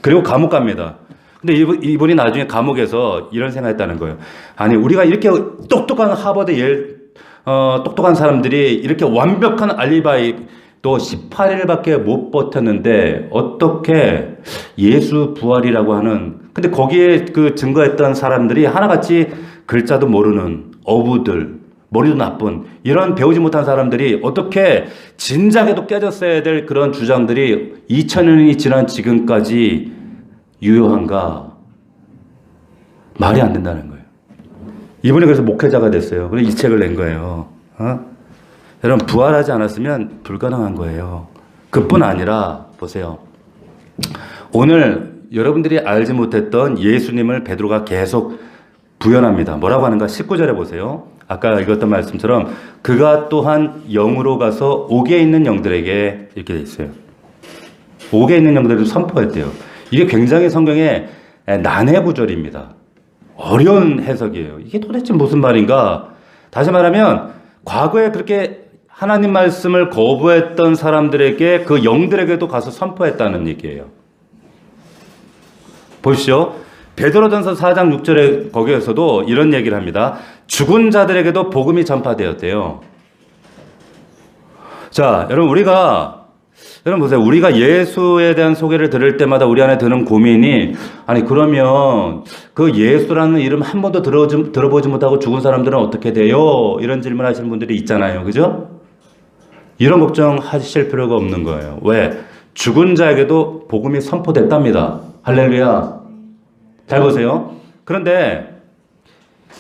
그리고 감옥 갑니다. 근데 이분이 나중에 감옥에서 이런 생각했다는 거예요. 아니, 우리가 이렇게 똑똑한 하버드, 예일 똑똑한 사람들이 이렇게 완벽한 알리바이 또 18일밖에 못 버텼는데 어떻게 예수 부활이라고 하는 근데 거기에 그 증거했던 사람들이 하나같이 글자도 모르는 어부들 머리도 나쁜 이런 배우지 못한 사람들이 어떻게 진작에도 깨졌어야 될 그런 주장들이 2000년이 지난 지금까지 유효한가? 말이 안 된다는 거예요. 이분이 그래서 목회자가 됐어요. 그래서 이 책을 낸 거예요. 여러분 부활하지 않았으면 불가능한 거예요. 그뿐 아니라 보세요. 오늘 여러분들이 알지 못했던 예수님을 베드로가 계속 부연합니다. 뭐라고 하는가? 19절에 보세요. 아까 읽었던 말씀처럼 그가 또한 영으로 가서 옥에 있는 영들에게 이렇게 돼 있어요. 옥에 있는 영들을 선포했대요. 이게 굉장히 성경의 난해 구절입니다. 어려운 해석이에요. 이게 도대체 무슨 말인가? 다시 말하면 과거에 그렇게 하나님 말씀을 거부했던 사람들에게 그 영들에게도 가서 선포했다는 얘기예요. 보십시오. 베드로전서 4장 6절에 거기에서도 이런 얘기를 합니다. 죽은 자들에게도 복음이 전파되었대요. 자, 여러분 보세요. 우리가 예수에 대한 소개를 들을 때마다 우리 안에 드는 고민이 아니 그러면 그 예수라는 이름 한 번도 들어보지 못하고 죽은 사람들은 어떻게 돼요? 이런 질문 하시는 분들이 있잖아요. 그죠? 이런 걱정 하실 필요가 없는 거예요. 왜? 죽은 자에게도 복음이 선포됐답니다. 할렐루야. 잘 보세요. 그런데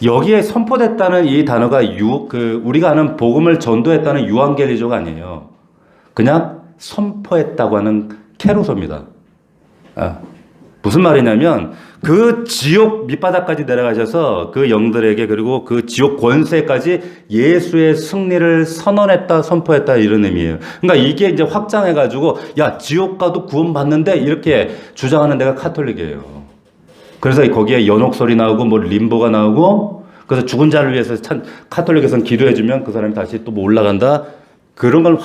여기에 선포됐다는 이 단어가 우리가 아는 복음을 전도했다는 유앙겔리조가 아니에요. 그냥 선포했다고 하는 케루소입니다. 무슨 말이냐면 그 지옥 밑바닥까지 내려가셔서 그 영들에게 그리고 그 지옥 권세까지 예수의 승리를 선언했다, 선포했다 이런 의미예요. 그러니까 이게 이제 확장해가지고 야 지옥 가도 구원받는데 이렇게 주장하는 데가 카톨릭이에요. 그래서 거기에 연옥 소리 나오고 뭐 림보가 나오고 그래서 죽은 자를 위해서 카톨릭에서는 기도해주면 그 사람이 다시 또 뭐 올라간다. 그런 걸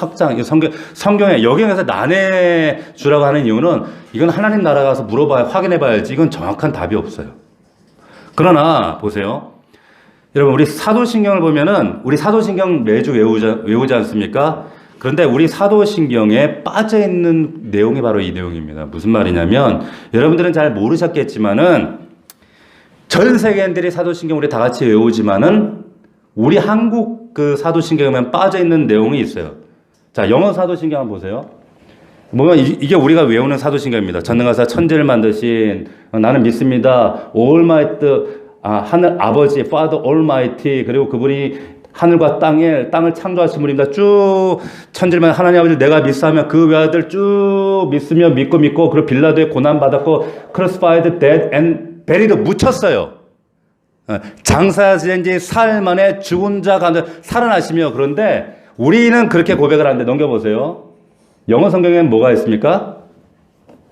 성경에 여기에서 난해 주라고 하는 이유는 이건 하나님 나라 가서 확인해 봐야지 이건 정확한 답이 없어요. 그러나 보세요. 여러분 우리 사도신경을 보면은 우리 사도신경 매주 외우지 않습니까? 그런데 우리 사도신경에 빠져 있는 내용이 바로 이 내용입니다. 무슨 말이냐면 여러분들은 잘 모르셨겠지만은 전 세계인들이 사도신경 우리 다 같이 외우지만은 우리 한국 그 사도신경에만 빠져 있는 내용이 있어요. 자, 영어 사도신경 한번 보세요. 이게 우리가 외우는 사도신경입니다. 전능하사 천지를 만드신 나는 믿습니다. 하늘 아버지 Father Almighty 그리고 그분이 하늘과 땅을 창조하신 분입니다. 쭉 천지를 하나님 아버지 내가 믿사하면 그 외아들 쭉 믿으며 믿고 그리고 빌라도에 고난 받았고 crucified, dead and buried 묻혔어요. 장사된 지 사흘 만에 죽은 자 가운데 살아나시며 그런데 우리는 그렇게 고백을 하는데 넘겨보세요. 영어 성경에는 뭐가 있습니까?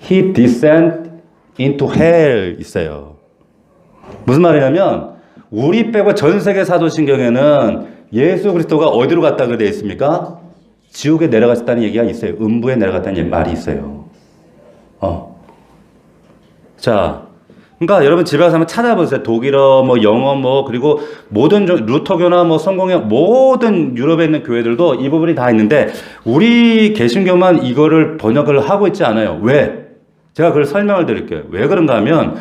He descended into hell 있어요. 무슨 말이냐면 우리 빼고 전 세계 사도신경에는 예수 그리스도가 어디로 갔다고 되어 있습니까? 지옥에 내려갔다는 얘기가 있어요. 음부에 내려갔다는 말이 있어요. 자, 그러니까 여러분 집에 가서 한번 찾아보세요. 독일어, 영어, 그리고 모든 루터교나 성공회 모든 유럽에 있는 교회들도 이 부분이 다 있는데 우리 개신교만 이거를 번역을 하고 있지 않아요. 왜? 제가 그걸 설명을 드릴게요. 왜 그런가 하면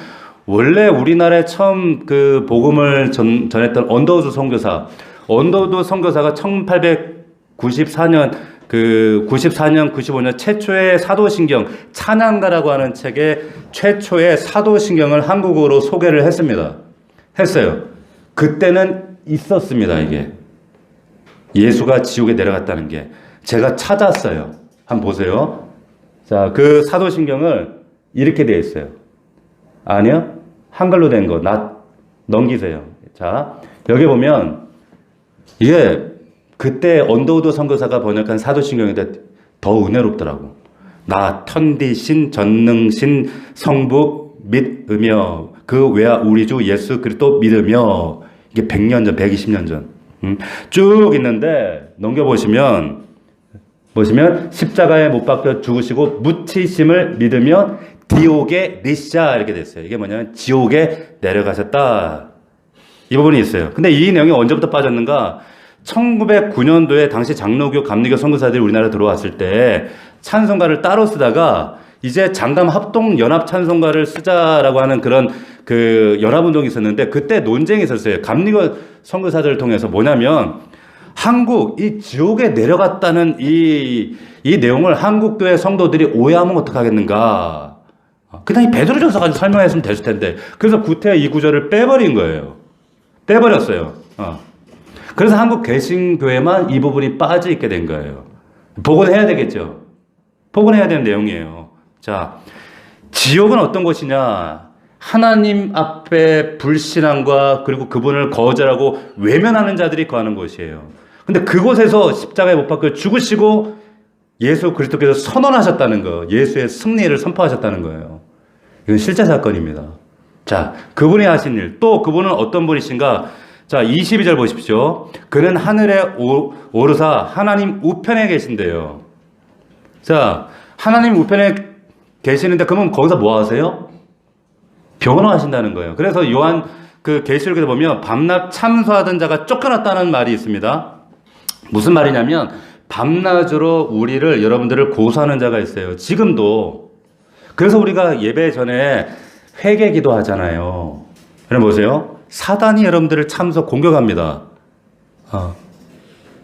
원래 우리나라에 처음 그 복음을 전했던 언더우드 선교사가 1894년 95년 최초의 사도신경 찬양가라고 하는 책에 최초의 사도신경을 한국어로 소개를 했어요. 그때는 있었습니다. 이게 예수가 지옥에 내려갔다는 게 제가 찾았어요. 한번 보세요. 자, 그 사도신경을 이렇게 되어 있어요. 아니요, 한글로 된 거 넘기세요. 자, 여기 보면 이게 그때 언더우드 선교사가 번역한 사도신경인데 더 은혜롭더라고. 나 편디신 전능신 성부 믿으며 그 외아 우리 주 예수 그리스도 믿으며 이게 100년 전 120년 전 쭉 있는데 넘겨보시면 십자가에 못 박혀 죽으시고 묻히심을 믿으며 디옥에 리샤 이렇게 됐어요. 이게 뭐냐면 지옥에 내려가셨다. 이 부분이 있어요. 근데 이 내용이 언제부터 빠졌는가? 1909년도에 당시 장로교, 감리교 선교사들이 우리나라에 들어왔을 때 찬송가를 따로 쓰다가 이제 장감 합동 연합 찬송가를 쓰자라고 하는 그런 그 연합운동이 있었는데 그때 논쟁이 있었어요. 감리교 선교사들을 통해서 뭐냐면 한국 이 지옥에 내려갔다는 이 내용을 한국교회 성도들이 오해하면 어떡하겠는가. 그냥 이 베드로전서 가지고 설명했으면 됐을 텐데. 그래서 구태 이 구절을 빼버린 거예요. 빼버렸어요. 그래서 한국 개신교회만 이 부분이 빠져 있게 된 거예요. 복원해야 되겠죠. 복원해야 되는 내용이에요. 자, 지옥은 어떤 곳이냐? 하나님 앞에 불신앙과 그리고 그분을 거절하고 외면하는 자들이 거하는 곳이에요. 근데 그곳에서 십자가에 못 박혀 죽으시고 예수 그리스도께서 선언하셨다는 거, 예수의 승리를 선포하셨다는 거예요. 이건 실제 사건입니다. 자, 그분이 하신 일, 또 그분은 어떤 분이신가? 자, 22절 보십시오. 그는 하늘에 오르사 하나님 우편에 계신대요. 자, 하나님 우편에 계시는데 그러면 거기서 뭐 하세요? 변호하신다는 거예요. 그래서 요한 그 계시록에서 보면 밤낮 참소하던 자가 쫓겨났다는 말이 있습니다. 무슨 말이냐면 밤낮으로 우리를 여러분들을 고소하는 자가 있어요. 지금도. 그래서 우리가 예배 전에 회개 기도하잖아요. 여러분 보세요. 사단이 여러분들을 참소 공격합니다.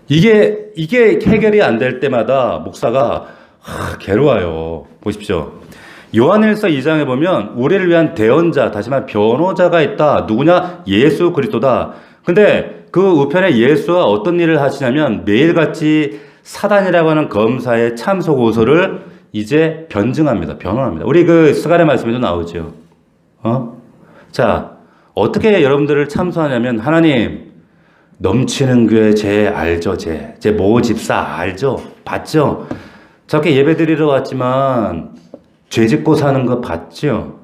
이게 해결이 안 될 때마다 목사가 괴로워요. 보십시오. 요한일서 2장에 보면 우리를 위한 대언자, 다시 말해 변호자가 있다. 누구냐? 예수 그리스도다. 근데 그 우편에 예수가 어떤 일을 하시냐면 매일같이 사단이라고 하는 검사의 참소 고소를 이제 변증합니다. 변호합니다. 우리 그 스가랴 말씀에도 나오죠. 자, 어떻게 여러분들을 참소하냐면 하나님 넘치는 교회 제 알죠? 제 모집사 알죠? 봤죠? 저렇게 예배 드리러 왔지만 죄 짓고 사는 거 봤죠?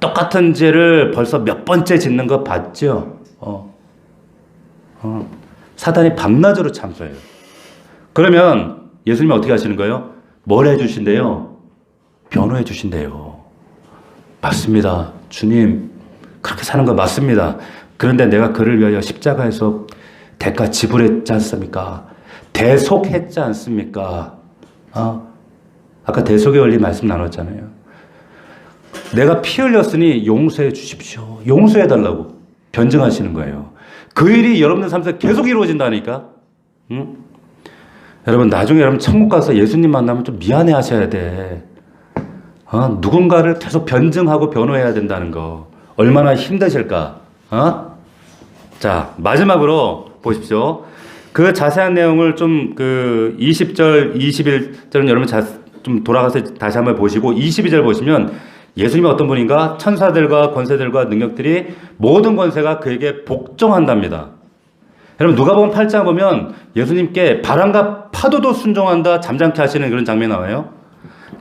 똑같은 죄를 벌써 몇 번째 짓는 거 봤죠? 사단이 밤낮으로 참소해요. 그러면 예수님이 어떻게 하시는 거예요? 뭘 해주신대요? 변호해 주신대요. 맞습니다. 주님, 그렇게 사는 거 맞습니다. 그런데 내가 그를 위하여 십자가에서 대가 지불했지 않습니까? 대속했지 않습니까? 아까 대속의 원리 말씀 나눴잖아요. 내가 피 흘렸으니 용서해 주십시오. 용서해 달라고 변증하시는 거예요. 그 일이 여러분들 삶에서 계속 이루어진다니까. 여러분 나중에 여러분 천국 가서 예수님 만나면 좀 미안해 하셔야 돼. 누군가를 계속 변증하고 변호해야 된다는 거 얼마나 힘드실까. 자, 마지막으로 보십시오. 그 자세한 내용을 좀 그 20절, 21절은 여러분 좀 돌아가서 다시 한번 보시고 22절 보시면 예수님이 어떤 분인가? 천사들과 권세들과 능력들이 모든 권세가 그에게 복종한답니다. 여러분 누가복음 8장 보면 예수님께 바람과 파도도 순종한다, 잠잠케 하시는 그런 장면이 나와요.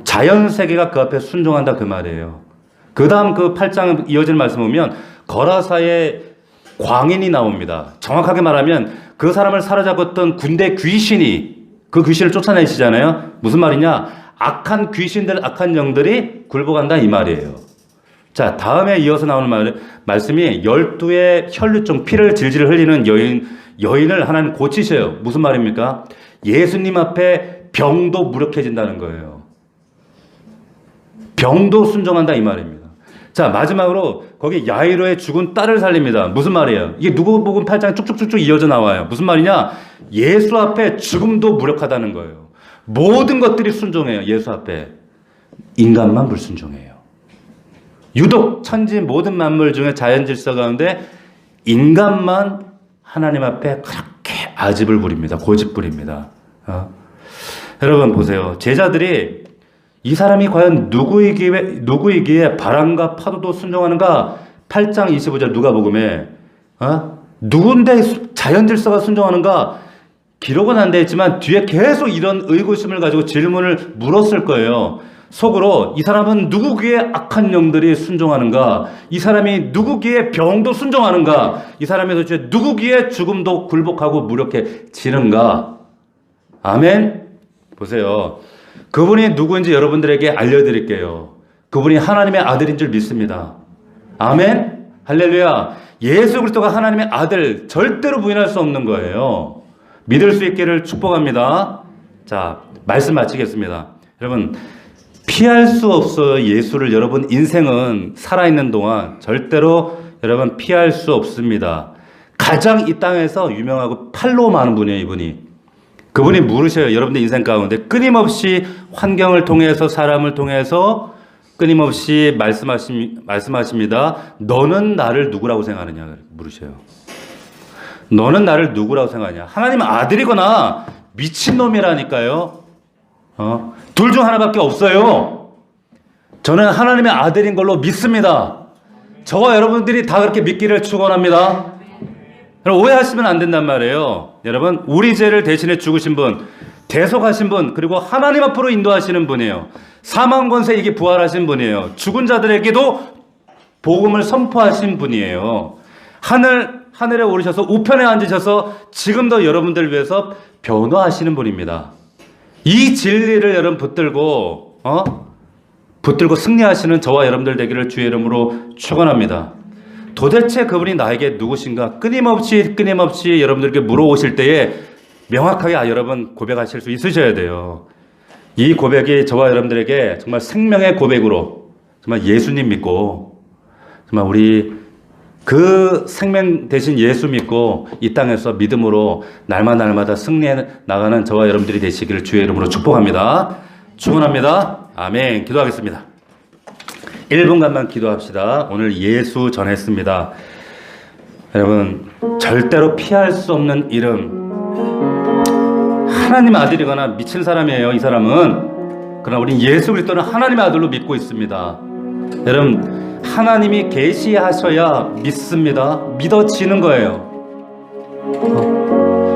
자연 세계가 그 앞에 순종한다 그 말이에요. 그 다음 그 8장 이어질 말씀 보면 거라사의 광인이 나옵니다. 정확하게 말하면 그 사람을 사로잡았던 군대 귀신이 그 귀신을 쫓아내시잖아요. 무슨 말이냐? 악한 귀신들, 악한 영들이 굴복한다 이 말이에요. 자, 다음에 이어서 나오는 말씀이 12의 혈류증, 피를 질질 흘리는 여인을 하나님 고치셔요. 무슨 말입니까? 예수님 앞에 병도 무력해진다는 거예요. 병도 순종한다 이 말입니다. 자, 마지막으로 거기 야이로의 죽은 딸을 살립니다. 무슨 말이에요? 이게 누구복음 8장 쭉쭉쭉쭉 이어져 나와요. 무슨 말이냐? 예수 앞에 죽음도 무력하다는 거예요. 모든 것들이 순종해요. 예수 앞에. 인간만 불순종해요. 유독 천지 모든 만물 중에 자연 질서 가운데 인간만 하나님 앞에 그렇게 아집을 부립니다. 고집 부립니다. 여러분 보세요. 제자들이 이 사람이 과연 누구이기에 바람과 파도도 순종하는가? 8장 25절 누가복음에 누군데 자연 질서가 순종하는가? 기록은 안 되어 있지만 뒤에 계속 이런 의구심을 가지고 질문을 물었을 거예요. 속으로 이 사람은 누구기에 악한 영들이 순종하는가? 이 사람이 누구기에 병도 순종하는가? 이 사람이 도대체 누구기에 죽음도 굴복하고 무력해지는가? 아멘? 보세요. 그분이 누구인지 여러분들에게 알려드릴게요. 그분이 하나님의 아들인 줄 믿습니다. 아멘? 할렐루야. 예수 그리스도가 하나님의 아들 절대로 부인할 수 없는 거예요. 믿을 수 있기를 축복합니다. 자, 말씀 마치겠습니다. 여러분, 피할 수 없어요. 예수를 여러분 인생은 살아있는 동안 절대로 여러분 피할 수 없습니다. 가장 이 땅에서 유명하고 팔로우 많은 분이에요. 이분이. 그분이 물으셔요. 여러분들 인생 가운데 끊임없이 환경을 통해서 사람을 통해서 끊임없이 말씀하십니다. 너는 나를 누구라고 생각하느냐 물으셔요. 너는 나를 누구라고 생각하냐. 하나님 아들이거나 미친놈이라니까요. 둘 중 하나밖에 없어요. 저는 하나님의 아들인 걸로 믿습니다. 저와 여러분들이 다 그렇게 믿기를 축원합니다. 오해하시면 안 된단 말이에요. 여러분, 우리 죄를 대신해 죽으신 분, 대속하신 분, 그리고 하나님 앞으로 인도하시는 분이에요. 사망 권세 이게 부활하신 분이에요. 죽은 자들에게도 복음을 선포하신 분이에요. 하늘에 오르셔서 우편에 앉으셔서 지금도 여러분들 위해서 변호하시는 분입니다. 이 진리를 여러분 붙들고 승리하시는 저와 여러분들 되기를 주의 이름으로 축원합니다. 도대체 그분이 나에게 누구신가? 끊임없이 여러분들께 물어오실 때에 명확하게 여러분 고백하실 수 있으셔야 돼요. 이 고백이 저와 여러분들에게 정말 생명의 고백으로 정말 예수님 믿고 정말 우리 그 생명 대신 예수 믿고 이 땅에서 믿음으로 날마다 승리해 나가는 저와 여러분들이 되시기를 주의 이름으로 축복합니다. 축원합니다. 아멘. 기도하겠습니다. 1분간만 기도합시다. 오늘 예수 전했습니다. 여러분, 절대로 피할 수 없는 이름. 하나님 아들이거나 미친 사람이에요. 이 사람은. 그러나 우리 예수 그리스도는 하나님의 아들로 믿고 있습니다. 여러분, 하나님이 계시하셔야 믿습니다. 믿어지는 거예요.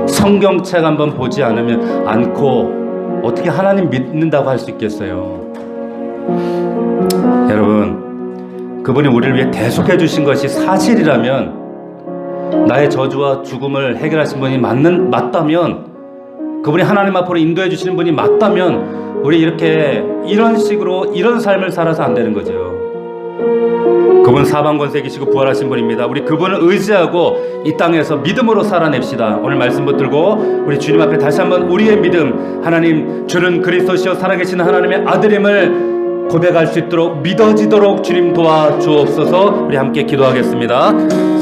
성경책 한번 보지 않고 어떻게 하나님 믿는다고 할 수 있겠어요? 여러분, 그분이 우리를 위해 대속해 주신 것이 사실이라면, 나의 저주와 죽음을 해결하신 분이 맞다면, 그분이 하나님 앞으로 인도해 주시는 분이 맞다면, 우리 이런 식으로 이런 삶을 살아서 안 되는 거죠. 그분 사방 권세 계시고 부활하신 분입니다. 우리 그분을 의지하고 이 땅에서 믿음으로 살아냅시다. 오늘 말씀 붙들고 우리 주님 앞에 다시 한번 우리의 믿음, 하나님 주는 그리스도시요 살아계신 하나님의 아들임을 고백할 수 있도록 믿어지도록 주님 도와주옵소서. 우리 함께 기도하겠습니다.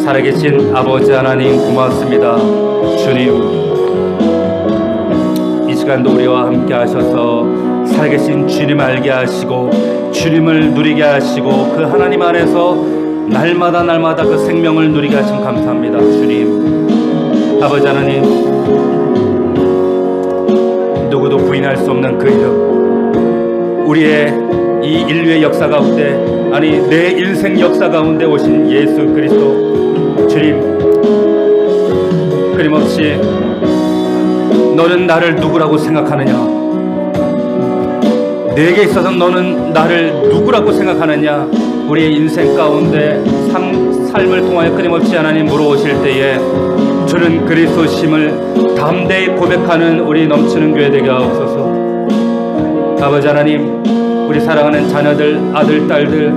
살아계신 아버지 하나님 고맙습니다. 주님, 이 시간도 우리와 함께 하셔서 살아계신 주님 알게 하시고 주님을 누리게 하시고 그 하나님 안에서 날마다 그 생명을 누리게 하시면 감사합니다. 주님, 아버지 하나님, 누구도 부인할 수 없는 그 이름, 우리의 이 인류의 역사 가운데, 아니 내 인생 역사 가운데 오신 예수 그리스도 주님, 끊임없이 너는 나를 누구라고 생각하느냐, 내게 있어서 너는 나를 누구라고 생각하느냐, 우리의 인생 가운데 삶을 통하여 끊임없이 하나님 물어오실 때에 주는 그리스도심을 담대히 고백하는 우리 넘치는 교회 되게 하옵소서. 아버지 하나님, 우리 사랑하는 자녀들, 아들, 딸들,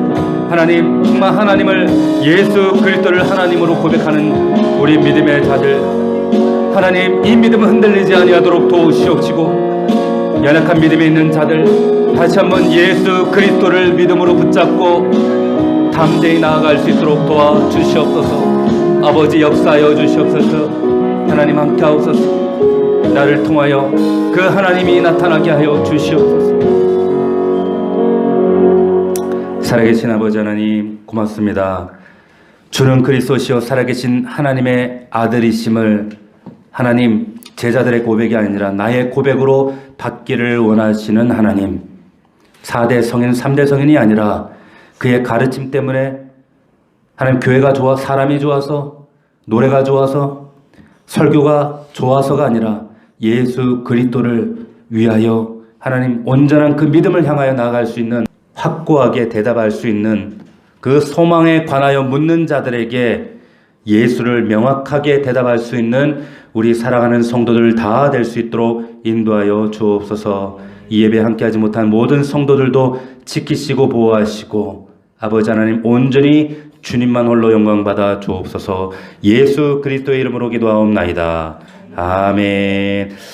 하나님 정말 하나님을, 예수 그리스도를 하나님으로 고백하는 우리 믿음의 자들, 하나님 이 믿음을 흔들리지 아니하도록 도우시옵시고, 연약한 믿음에 있는 자들 다시 한번 예수 그리스도를 믿음으로 붙잡고 담대히 나아갈 수 있도록 도와주시옵소서. 아버지 역사하여 주시옵소서. 하나님 함께 하옵소서. 나를 통하여 그 하나님이 나타나게 하여 주시옵소서. 살아계신 아버지 하나님 고맙습니다. 주는 그리스도시요 살아계신 하나님의 아들이심을 하나님 제자들의 고백이 아니라 나의 고백으로 받기를 원하시는 하나님, 4대 성인 3대 성인이 아니라 그의 가르침 때문에 하나님 교회가 좋아, 사람이 좋아서, 노래가 좋아서, 설교가 좋아서가 아니라 예수 그리스도를 위하여 하나님 온전한 그 믿음을 향하여 나아갈 수 있는, 확고하게 대답할 수 있는 그 소망에 관하여 묻는 자들에게 예수를 명확하게 대답할 수 있는 우리 사랑하는 성도들 다 될 수 있도록 인도하여 주옵소서. 이 예배 함께하지 못한 모든 성도들도 지키시고 보호하시고 아버지 하나님 온전히 주님만 홀로 영광받아 주옵소서. 예수 그리스도의 이름으로 기도하옵나이다. 아멘.